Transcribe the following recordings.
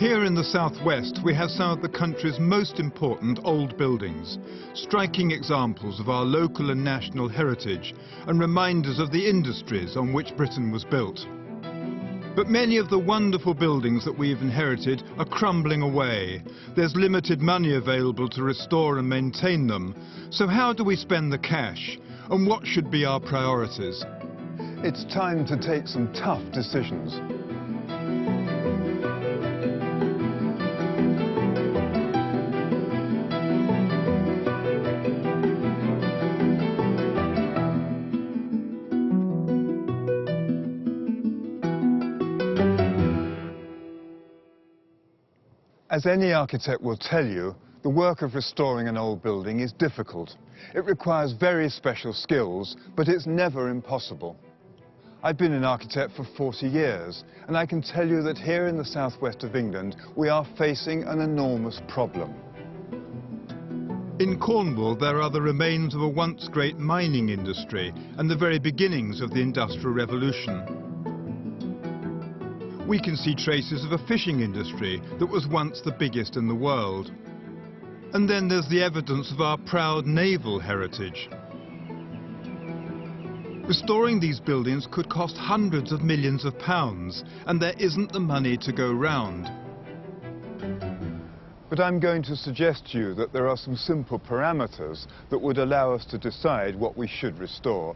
Here in the southwest, we have some of the country's most important old buildings, striking examples of our local and national heritage and reminders of the industries on which Britain was built. But many of the wonderful buildings that we've inherited are crumbling away. There's limited money available to restore and maintain them. So how do we spend the cash? And what should be our priorities? It's time to take some tough decisions. As any architect will tell you, the work of restoring an old building is difficult. It requires very special skills, but it's never impossible. I've been an architect for 40 years, and I can tell you that here in the southwest of England, we are facing an enormous problem. In Cornwall, there are the remains of a once great mining industry and the very beginnings of the Industrial Revolution. We can see traces of a fishing industry that was once the biggest in the world. And then there's the evidence of our proud naval heritage. Restoring these buildings could cost hundreds of millions of pounds, and there isn't the money to go round. But I'm going to suggest to you that there are some simple parameters that would allow us to decide what we should restore.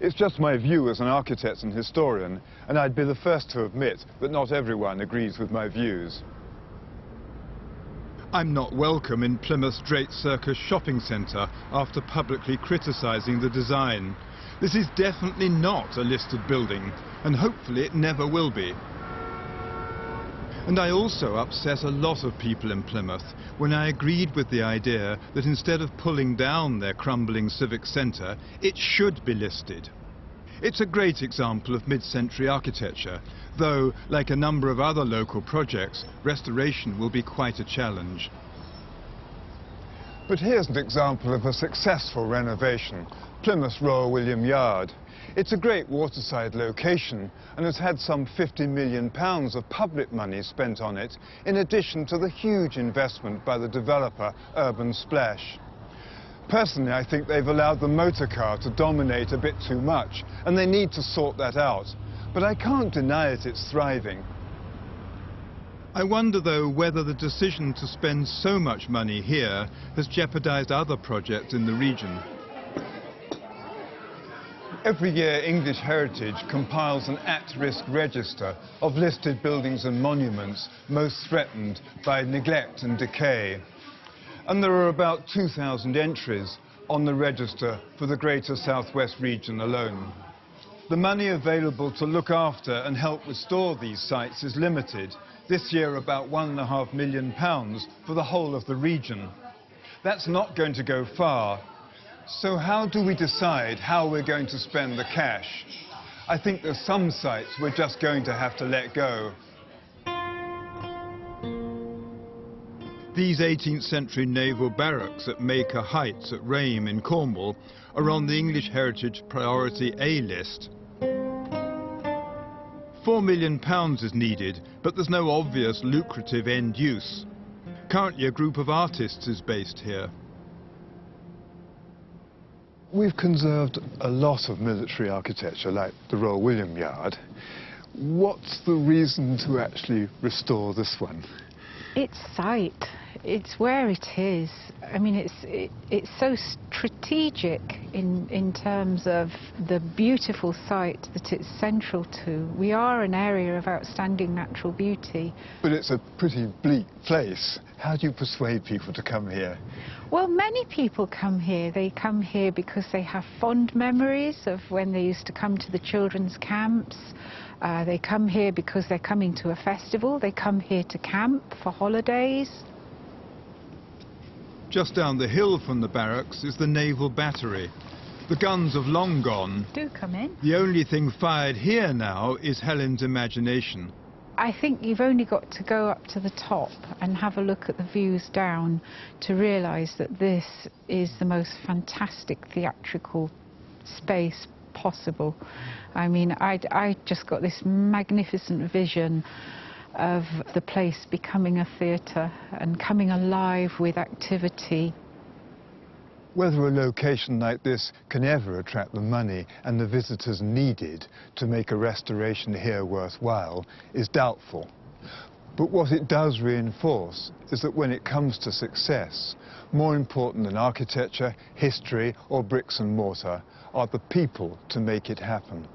It's just my view as an architect and historian, and I'd be the first to admit that not everyone agrees with my views. I'm not welcome in Plymouth's Drake Circus shopping centre after publicly criticising the design. This is definitely not a listed building, and hopefully it never will be. And I also upset a lot of people in Plymouth when I agreed with the idea that instead of pulling down their crumbling civic centre, it should be listed. It's a great example of mid-century architecture, though, like a number of other local projects, restoration will be quite a challenge. But here's an example of a successful renovation, Plymouth's Royal William Yard. It's a great waterside location and has had some £50 million of public money spent on it, in addition to the huge investment by the developer Urban Splash. Personally, I think they've allowed the motor car to dominate a bit too much, and they need to sort that out. But I can't deny it's thriving. I wonder, though, whether the decision to spend so much money here has jeopardised other projects in the region. Every year, English Heritage compiles an at-risk register of listed buildings and monuments most threatened by neglect and decay. And there are about 2,000 entries on the register for the Greater South West region alone. The money available to look after and help restore these sites is limited. This year, about £1.5 million for the whole of the region. That's not going to go far. So how do we decide how we're going to spend the cash? I think there's some sites we're just going to have to let go. These 18th century naval barracks at Maker Heights at Rame in Cornwall are on the English Heritage Priority A list. £4 million is needed, but there's no obvious lucrative end use. Currently a group of artists is based here. We've conserved a lot of military architecture, like the Royal William Yard. What's the reason to actually restore this one? It's site. It's where it is. I mean, it's so strategic in terms of the beautiful site that it's central to. We are an area of outstanding natural beauty. But it's a pretty bleak place. How do you persuade people to come here? Well, many people come here. They come here because they have fond memories of when they used to come to the children's camps. They come here because they're coming to a festival. They come here to camp for holidays. Just down the hill from the barracks is the naval battery. The guns have long gone. Do come in. The only thing fired here now is Helen's imagination. I think you've only got to go up to the top and have a look at the views down to realise that this is the most fantastic theatrical space possible. I mean, I just got this magnificent vision of the place becoming a theatre and coming alive with activity. Whether a location like this can ever attract the money and the visitors needed to make a restoration here worthwhile is doubtful. But what it does reinforce is that when it comes to success, more important than architecture, history or bricks and mortar are the people to make it happen.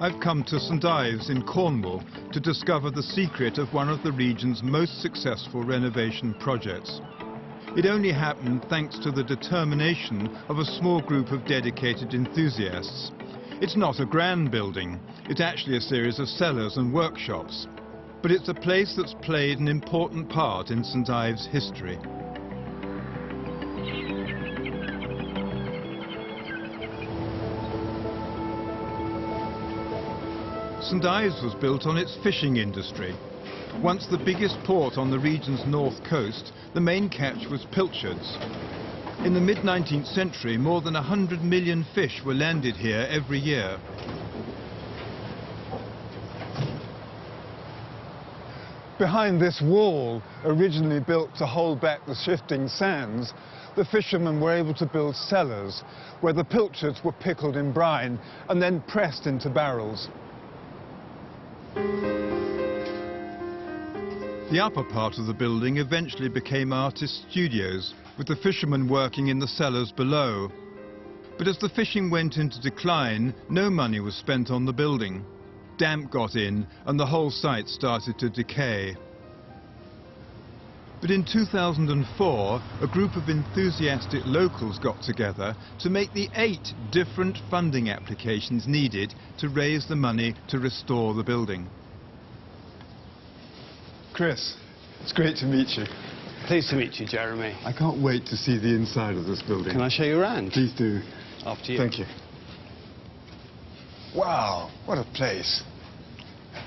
I've come to St Ives in Cornwall to discover the secret of one of the region's most successful renovation projects. It only happened thanks to the determination of a small group of dedicated enthusiasts. It's not a grand building, it's actually a series of cellars and workshops. But it's a place that's played an important part in St Ives' history. St Ives was built on its fishing industry. Once the biggest port on the region's north coast, the main catch was pilchards. In the mid-19th century, more than 100 million fish were landed here every year. Behind this wall, originally built to hold back the shifting sands, the fishermen were able to build cellars where the pilchards were pickled in brine and then pressed into barrels. The upper part of the building eventually became artist studios, with the fishermen working in the cellars below. But as the fishing went into decline, no money was spent on the building. Damp got in and the whole site started to decay. But in 2004, a group of enthusiastic locals got together to make the 8 different funding applications needed to raise the money to restore the building. Chris, it's great to meet you. Pleased to meet you, Jeremy. I can't wait to see the inside of this building. Can I show you around? Please do. After you. Thank you. Wow, what a place.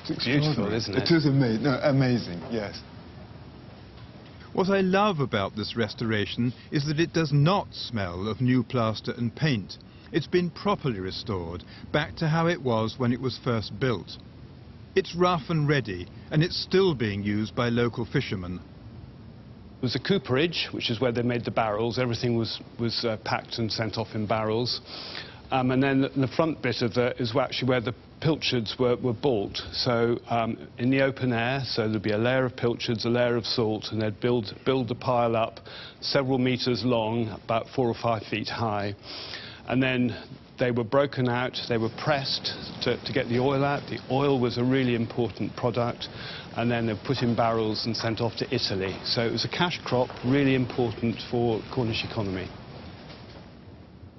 It's beautiful, isn't it? It is amazing. No, amazing, yes. What I love about this restoration is that it does not smell of new plaster and paint. It's been properly restored, back to how it was when it was first built. It's rough and ready, and it's still being used by local fishermen. It was a cooperage, which is where they made the barrels. Everything was packed and sent off in barrels. And then the front bit of it is actually where the pilchards were bought. So in the open air, so there'd be a layer of pilchards, a layer of salt, and they'd build the pile up several meters long, about 4 or 5 feet high. And then they were broken out, they were pressed to get the oil out. The oil was a really important product, and then they were put in barrels and sent off to Italy. So it was a cash crop, really important for Cornish economy.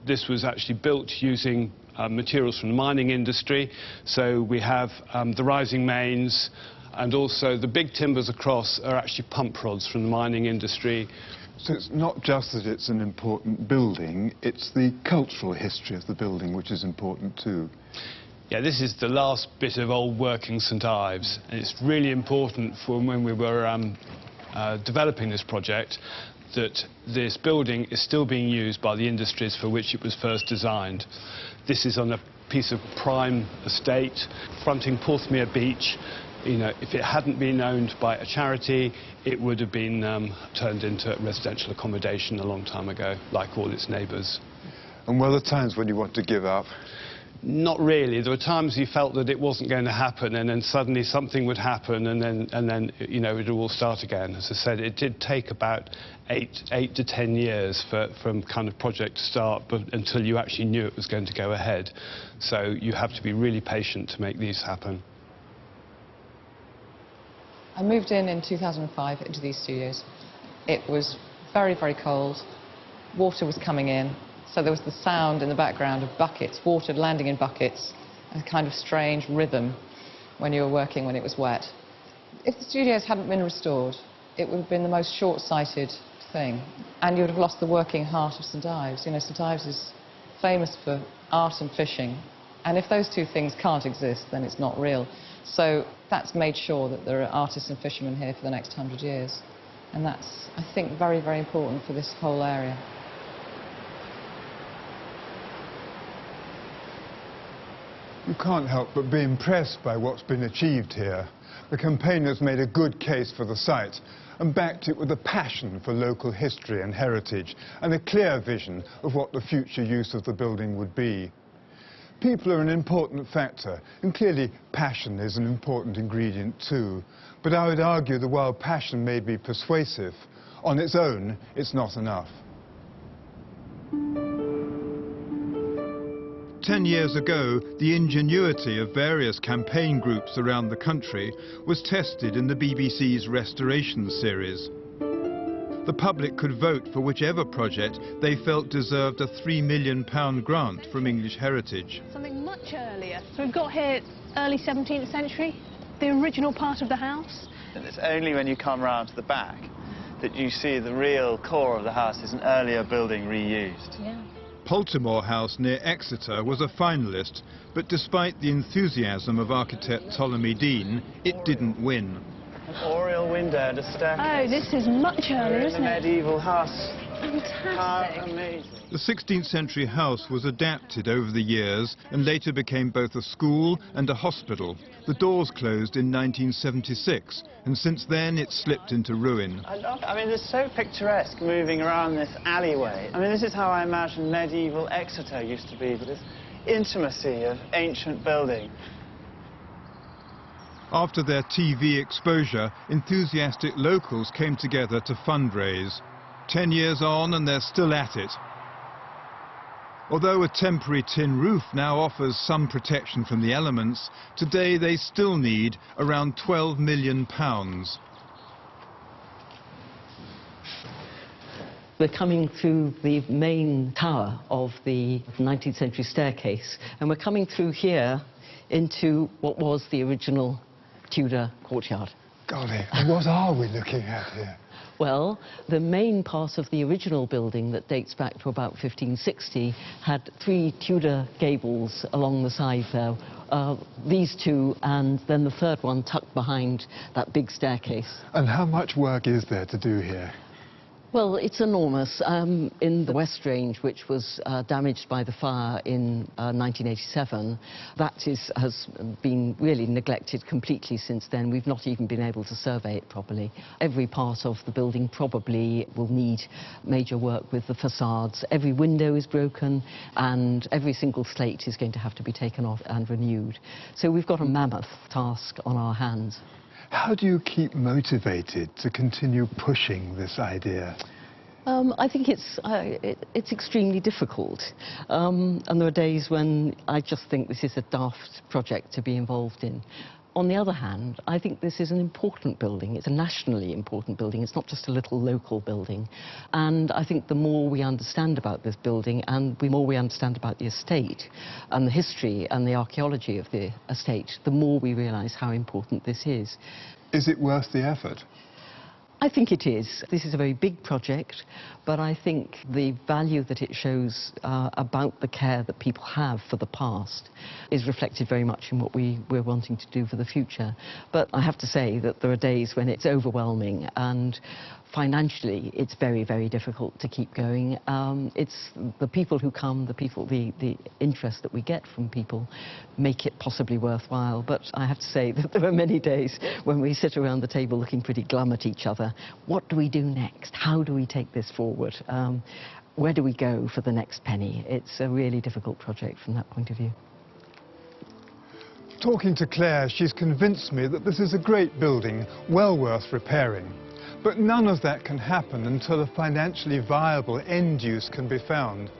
This was actually built using materials from the mining industry. So we have the rising mains, and also the big timbers across are actually pump rods from the mining industry. So it's not just that it's an important building, it's the cultural history of the building which is important too. Yeah, this is the last bit of old working St Ives, and it's really important for when we were developing this project that this building is still being used by the industries for which it was first designed. This is on a piece of prime estate fronting Porthmere Beach. You know, if it hadn't been owned by a charity, it would have been turned into residential accommodation a long time ago, like all its neighbours. And were there times when you want to give up? Not really. There were times you felt that it wasn't going to happen, and then suddenly something would happen, and then you know, it would all start again. As I said, it did take about 8 to 10 years from kind of project to start, but until you actually knew it was going to go ahead. So you have to be really patient to make these happen. I moved in 2005 into these studios. It was very, very cold. Water was coming in, so there was the sound in the background of buckets, water landing in buckets, a kind of strange rhythm when you were working when it was wet. If the studios hadn't been restored, it would have been the most short-sighted thing, and you would have lost the working heart of St Ives. You know, St Ives is famous for art and fishing, and if those two things can't exist, then it's not real. So that's made sure that there are artists and fishermen here for the next 100 years. And that's, I think, very, very important for this whole area. You can't help but be impressed by what's been achieved here. The campaigners made a good case for the site and backed it with a passion for local history and heritage and a clear vision of what the future use of the building would be. People are an important factor, and clearly passion is an important ingredient too. But I would argue that while passion may be persuasive, on its own it's not enough. 10 years ago, the ingenuity of various campaign groups around the country was tested in the BBC's Restoration series. The public could vote for whichever project they felt deserved a £3 million grant from English Heritage. Something much earlier. So we've got here early 17th century, the original part of the house. And it's only when you come round to the back that you see the real core of the house is an earlier building reused. Yeah. Poltimore House near Exeter was a finalist, but despite the enthusiasm of architect Ptolemy Dean, it didn't win. An oriel window and a staircase. Oh, this is much earlier, isn't it? Medieval house. Fantastic. How amazing. The 16th century house was adapted over the years and later became both a school and a hospital. The doors closed in 1976, and since then it's slipped into ruin. I mean, it's so picturesque moving around this alleyway. I mean, this is how I imagine medieval Exeter used to be, with this intimacy of ancient building. After their TV exposure, enthusiastic locals came together to fundraise. 10 years on and they're still at it. Although a temporary tin roof now offers some protection from the elements, today they still need around £12 million. We're coming through the main tower of the 19th century staircase, and we're coming through here into what was the original Tudor courtyard. Golly, what are we looking at here? Well, the main part of the original building that dates back to about 1560 had 3 Tudor gables along the side there. These 2, and then the third one tucked behind that big staircase. And how much work is there to do here? Well, it's enormous. In the West Range, which was damaged by the fire in 1987, that has been really neglected completely since then. We've not even been able to survey it properly. Every part of the building probably will need major work with the facades. Every window is broken, and every single slate is going to have to be taken off and renewed. So we've got a mammoth task on our hands. How do you keep motivated to continue pushing this idea? I think it's extremely difficult. And there are days when I just think this is a daft project to be involved in. On the other hand, I think this is an important building. It's a nationally important building. It's not just a little local building. And I think the more we understand about this building and the more we understand about the estate and the history and the archaeology of the estate, the more we realise how important this is. Is it worth the effort? I think it is. This is a very big project, but I think the value that it shows about the care that people have for the past is reflected very much in what we're wanting to do for the future. But I have to say that there are days when it's overwhelming, and financially it's very, very difficult to keep going. It's the people who come, the interest that we get from people make it possibly worthwhile. But I have to say that there are many days when we sit around the table looking pretty glum at each other. What do we do next? How do we take this forward? Where do we go for the next penny? It's a really difficult project from that point of view. Talking to Claire, she's convinced me that this is a great building, well worth repairing. But none of that can happen until a financially viable end use can be found.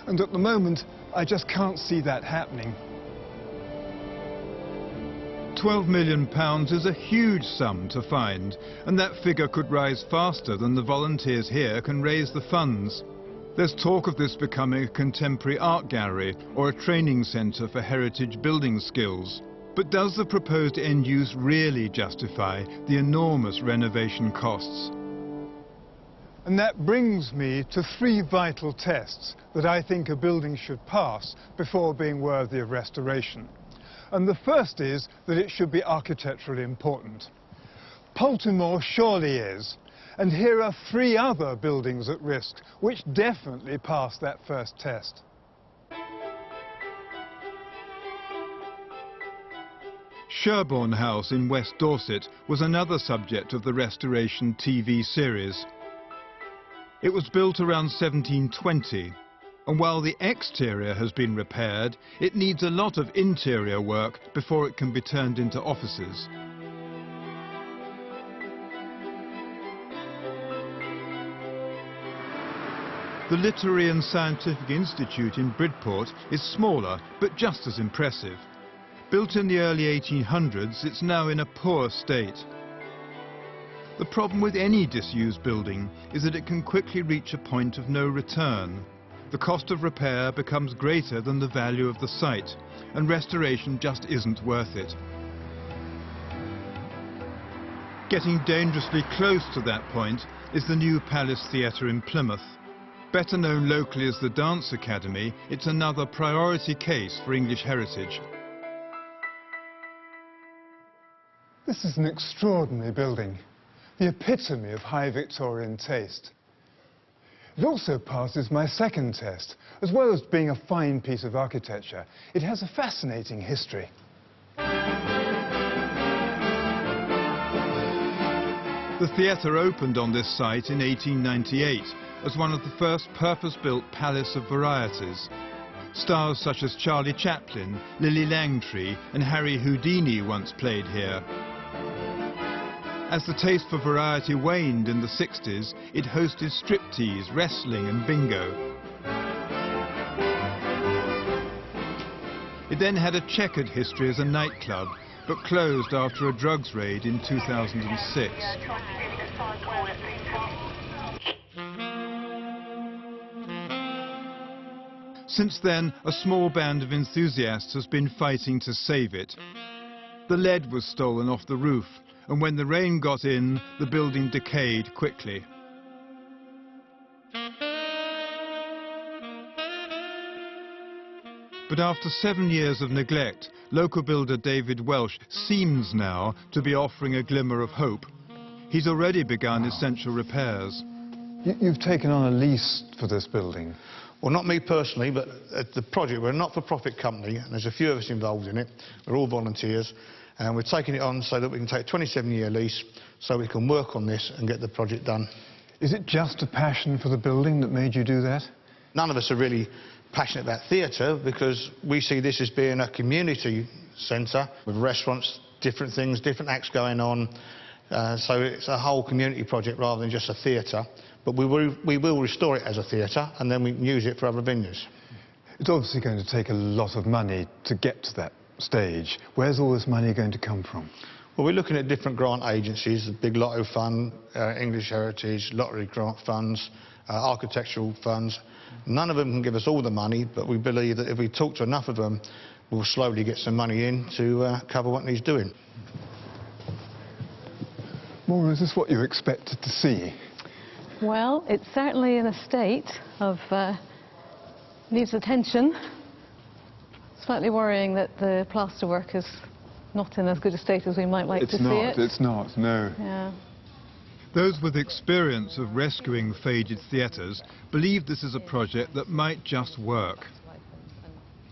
And at the moment, I just can't see that happening. £12 million is a huge sum to find, and that figure could rise faster than the volunteers here can raise the funds. There's talk of this becoming a contemporary art gallery or a training centre for heritage building skills. But does the proposed end use really justify the enormous renovation costs? And that brings me to 3 vital tests that I think a building should pass before being worthy of restoration. And the first is that it should be architecturally important. Poltimore surely is, And here are 3 other buildings at risk, which definitely passed that first test. Sherborne House in West Dorset was another subject of the restoration TV series. It was built around 1720, and while the exterior has been repaired, it needs a lot of interior work before it can be turned into offices. The Literary and Scientific Institute in Bridport is smaller, but just as impressive. Built in the early 1800s, it's now in a poor state. The problem with any disused building is that it can quickly reach a point of no return. The cost of repair becomes greater than the value of the site, and restoration just isn't worth it. Getting dangerously close to that point is the new Palace Theatre in Plymouth. Better known locally as the Dance Academy, it's another priority case for English heritage. This is an extraordinary building, the epitome of high Victorian taste. It also passes my second test. As well as being a fine piece of architecture, it has a fascinating history. The theatre opened on this site in 1898 as one of the first purpose-built palace of varieties. Stars such as Charlie Chaplin, Lily Langtry and Harry Houdini once played here. As the taste for variety waned in the 60s, it hosted striptease, wrestling and bingo. It then had a checkered history as a nightclub, but closed after a drugs raid in 2006. Since then, a small band of enthusiasts has been fighting to save it. The lead was stolen off the roof, and when the rain got in, the building decayed quickly. But after 7 years of neglect, local builder David Welsh seems now to be offering a glimmer of hope. He's already begun essential repairs. You've taken on a lease for this building. Well, not me personally, but the project, we're a not-for-profit company, and there's a few of us involved in it. We're all volunteers, and we're taking it on so that we can take a 27-year lease so we can work on this and get the project done. Is it just a passion for the building that made you do that? None of us are really passionate about theatre because we see this as being a community centre with restaurants, different things, different acts going on. So it's a whole community project rather than just a theatre. But we will restore it as a theatre and then we can use it for other venues. It's obviously going to take a lot of money to get to that stage. Where's all this money going to come from? Well, we're looking at different grant agencies, the Big Lotto Fund, English Heritage, Lottery Grant Funds, architectural funds. None of them can give us all the money, but we believe that if we talk to enough of them, we'll slowly get some money in to cover what needs doing. Maura, is this what you expected to see? Well, it's certainly in a state of needs attention. Slightly worrying that the plasterwork is not in as good a state as we might like to see it. It's not, no. Yeah. Those with experience of rescuing faded theatres believe this is a project that might just work.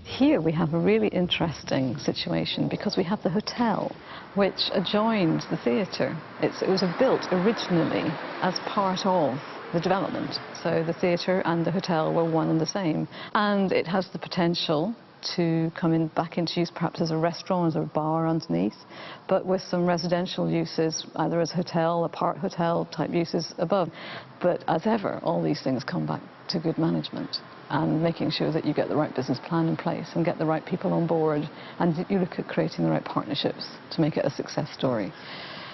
Here we have a really interesting situation because we have the hotel which adjoined the theatre. It was built originally as part of the development. So the theatre and the hotel were one and the same. And it has the potential to come back into use perhaps as a restaurant or a bar underneath, but with some residential uses, either as hotel, apart hotel type uses above. But as ever, all these things come back to good management and making sure that you get the right business plan in place and get the right people on board, and you look at creating the right partnerships to make it a success story.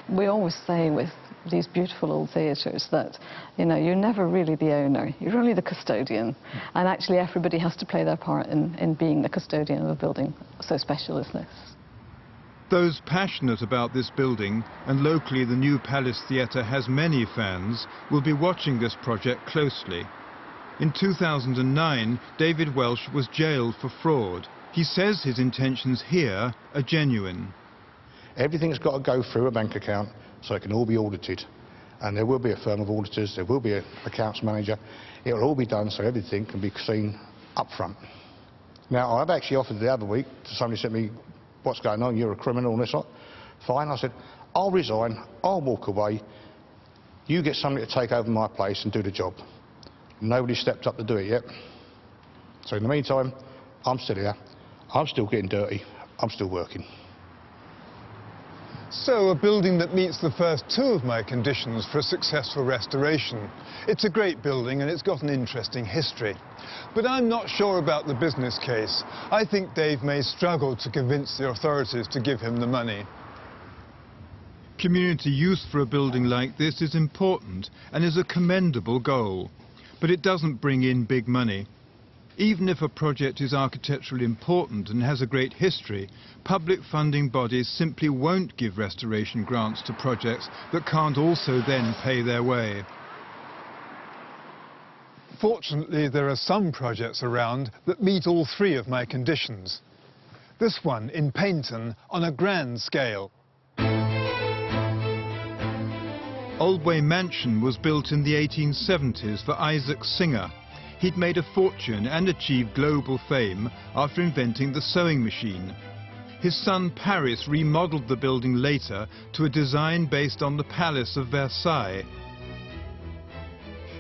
We always say with these beautiful old theatres that, you know, you're never really the owner, you're only the custodian, and actually everybody has to play their part in being the custodian of a building so special as this. Those passionate about this building, and locally the new Palace Theatre has many fans, will be watching this project closely. In 2009, David Welsh was jailed for fraud. He says his intentions here are genuine. Everything's got to go through a bank account so it can all be audited. and there will be a firm of auditors, there will be an accounts manager. It will all be done so everything can be seen up front. Now, I've actually offered the other week to somebody said to me, what's going on, you're a criminal and this lot. Fine, I said, I'll resign, I'll walk away, you get somebody to take over my place and do the job. Nobody's stepped up to do it yet. So in the meantime, I'm still here, I'm still getting dirty, I'm still working. So, a building that meets the first two of my conditions for a successful restoration. It's a great building and it's got an interesting history. But I'm not sure about the business case. I think Dave may struggle to convince the authorities to give him the money. Community use for a building like this is important and is a commendable goal, but it doesn't bring in big money. Even if a project is architecturally important and has a great history, public funding bodies simply won't give restoration grants to projects that can't also then pay their way. Fortunately, there are some projects around that meet all three of my conditions. This one in Paynton on a grand scale. Oldway Mansion was built in the 1870s for Isaac Singer. He'd made a fortune and achieved global fame after inventing the sewing machine. His son Paris remodelled the building later to a design based on the Palace of Versailles.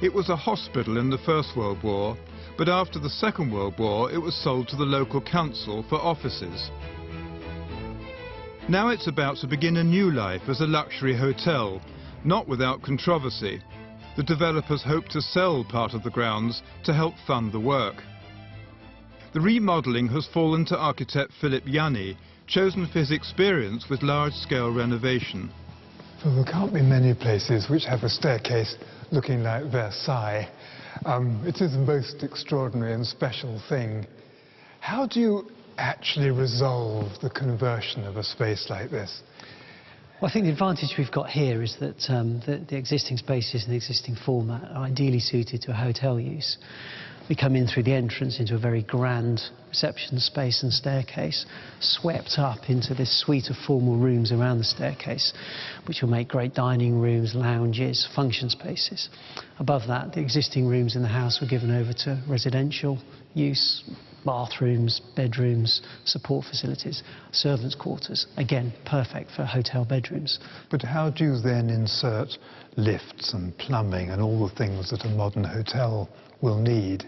It was a hospital in the First World War, but after the Second World War it was sold to the local council for offices. Now it's about to begin a new life as a luxury hotel, not without controversy. The developers hope to sell part of the grounds to help fund the work. The remodelling has fallen to architect Philip Yanni, chosen for his experience with large-scale renovation. Well, there can't be many places which have a staircase looking like Versailles. It is a most extraordinary and special thing. How do you actually resolve the conversion of a space like this? Well, I think the advantage we've got here is that the existing spaces and the existing format are ideally suited to a hotel use. We come in through the entrance into a very grand reception space and staircase, swept up into this suite of formal rooms around the staircase, which will make great dining rooms, lounges, function spaces. Above that, the existing rooms in the house were given over to residential use, bathrooms, bedrooms, support facilities, servants' quarters. Again, perfect for hotel bedrooms. But how do you then insert lifts and plumbing and all the things that a modern hotel will need?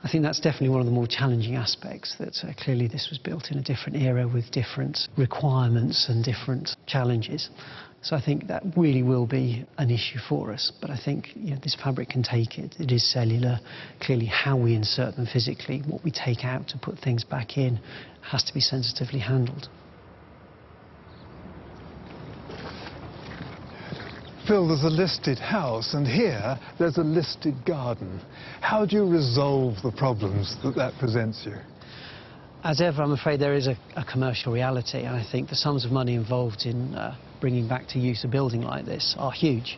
I think that's definitely one of the more challenging aspects, that clearly this was built in a different era with different requirements and different challenges. So I think that really will be an issue for us. But I think this fabric can take it. It is cellular. Clearly how we insert them physically, what we take out to put things back in, has to be sensitively handled. Phil, there's a listed house, and here there's a listed garden. How do you resolve the problems that presents you? As ever, I'm afraid there is a commercial reality, and I think the sums of money involved in bringing back to use a building like this are huge.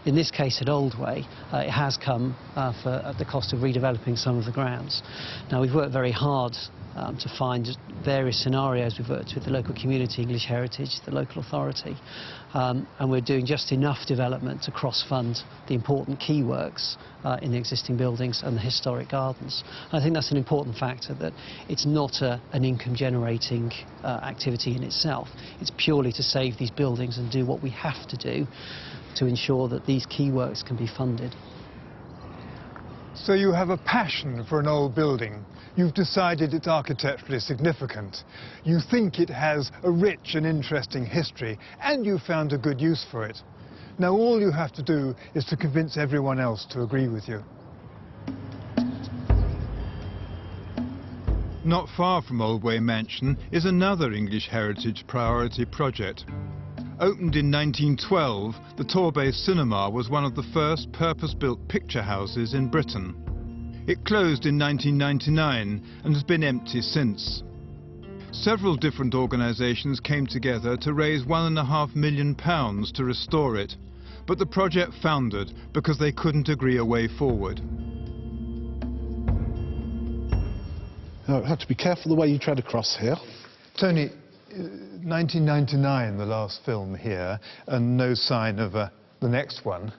In this case at Oldway, it has come at the cost of redeveloping some of the grounds. Now, we've worked very hard to find various scenarios. We've worked with the local community, English Heritage, the local authority, and we're doing just enough development to cross-fund the important key works in the existing buildings and the historic gardens. I think that's an important factor, that it's not an income-generating activity in itself. It's purely to save these buildings and do what we have to do to ensure that these key works can be funded. So you have a passion for an old building. You've decided it's architecturally significant. You think it has a rich and interesting history, and you've found a good use for it. Now all you have to do is to convince everyone else to agree with you. Not far from Oldway Mansion is another English Heritage priority project. Opened in 1912, the Torbay Cinema was one of the first purpose-built picture houses in Britain. It closed in 1999 and has been empty since. Several different organisations came together to raise £1.5 million to restore it, but the project foundered because they couldn't agree a way forward. You have to be careful the way you tread across here. Tony, 1999, the last film here, and no sign of a the next one.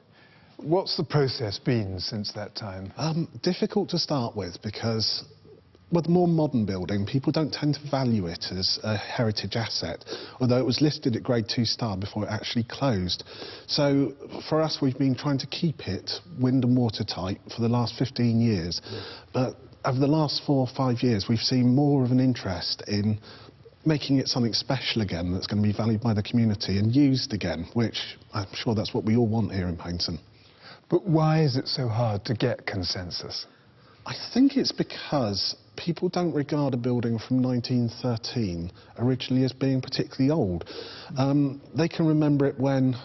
What's the process been since that time? Difficult to start with because with a more modern building, people don't tend to value it as a heritage asset, although it was listed at Grade 2 star before it actually closed. So for us, we've been trying to keep it wind and watertight for the last 15 years. But over the last 4 or 5 years, we've seen more of an interest in making it something special again that's going to be valued by the community and used again, which I'm sure that's what we all want here in Paignton. But why is it so hard to get consensus? I think it's because people don't regard a building from 1913 originally as being particularly old. They can remember it when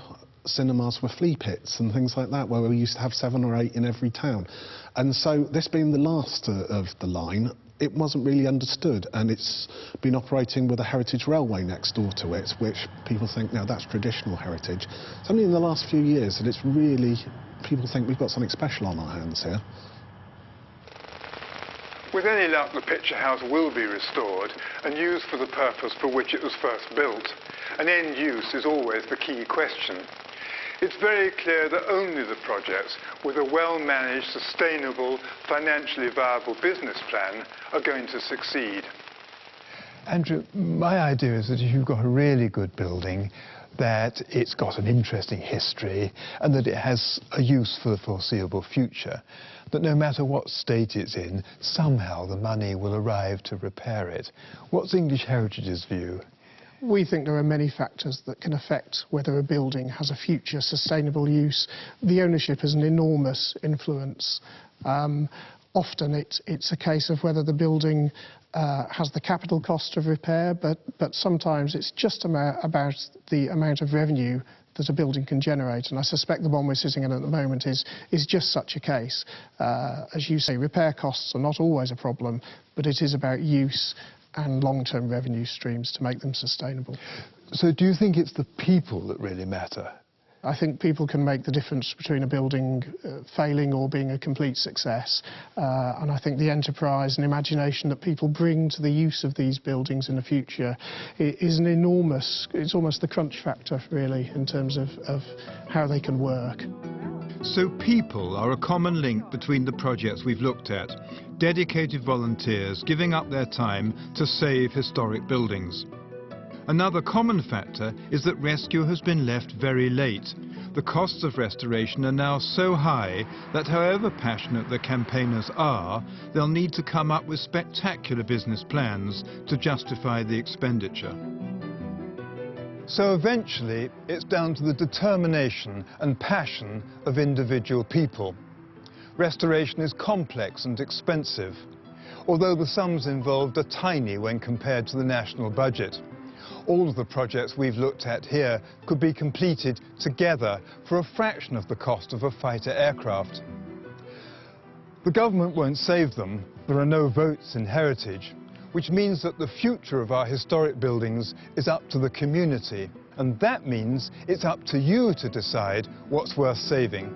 cinemas were flea pits and things like that, where we used to have 7 or 8 in every town. And so this being the last of the line, it wasn't really understood, and it's been operating with a heritage railway next door to it, which people think, now that's traditional heritage. It's only in the last few years that it's really, people think we've got something special on our hands here. With any luck, the picture house will be restored and used for the purpose for which it was first built. And end use is always the key question. It's very clear that only the projects with a well-managed, sustainable, financially viable business plan are going to succeed. Andrew, my idea is that if you've got a really good building, that it's got an interesting history and that it has a use for the foreseeable future, that no matter what state it's in, somehow the money will arrive to repair it. What's English Heritage's view? We think there are many factors that can affect whether a building has a future sustainable use. The ownership has an enormous influence. Often it's a case of whether the building has the capital cost of repair, but sometimes it's just about the amount of revenue that a building can generate, and I suspect the one we're sitting in at the moment is just such a case. As you say, repair costs are not always a problem, but it is about use and long-term revenue streams to make them sustainable. So do you think it's the people that really matter? I think people can make the difference between a building failing or being a complete success. And I think the enterprise and imagination that people bring to the use of these buildings in the future is an enormous, it's almost the crunch factor, really, in terms of how they can work. So people are a common link between the projects we've looked at. Dedicated volunteers giving up their time to save historic buildings. Another common factor is that rescue has been left very late. The costs of restoration are now so high that however passionate the campaigners are, they'll need to come up with spectacular business plans to justify the expenditure. So eventually, it's down to the determination and passion of individual people. Restoration is complex and expensive, although the sums involved are tiny when compared to the national budget. All of the projects we've looked at here could be completed together for a fraction of the cost of a fighter aircraft. The government won't save them. There are no votes in heritage, which means that the future of our historic buildings is up to the community. And that means it's up to you to decide what's worth saving.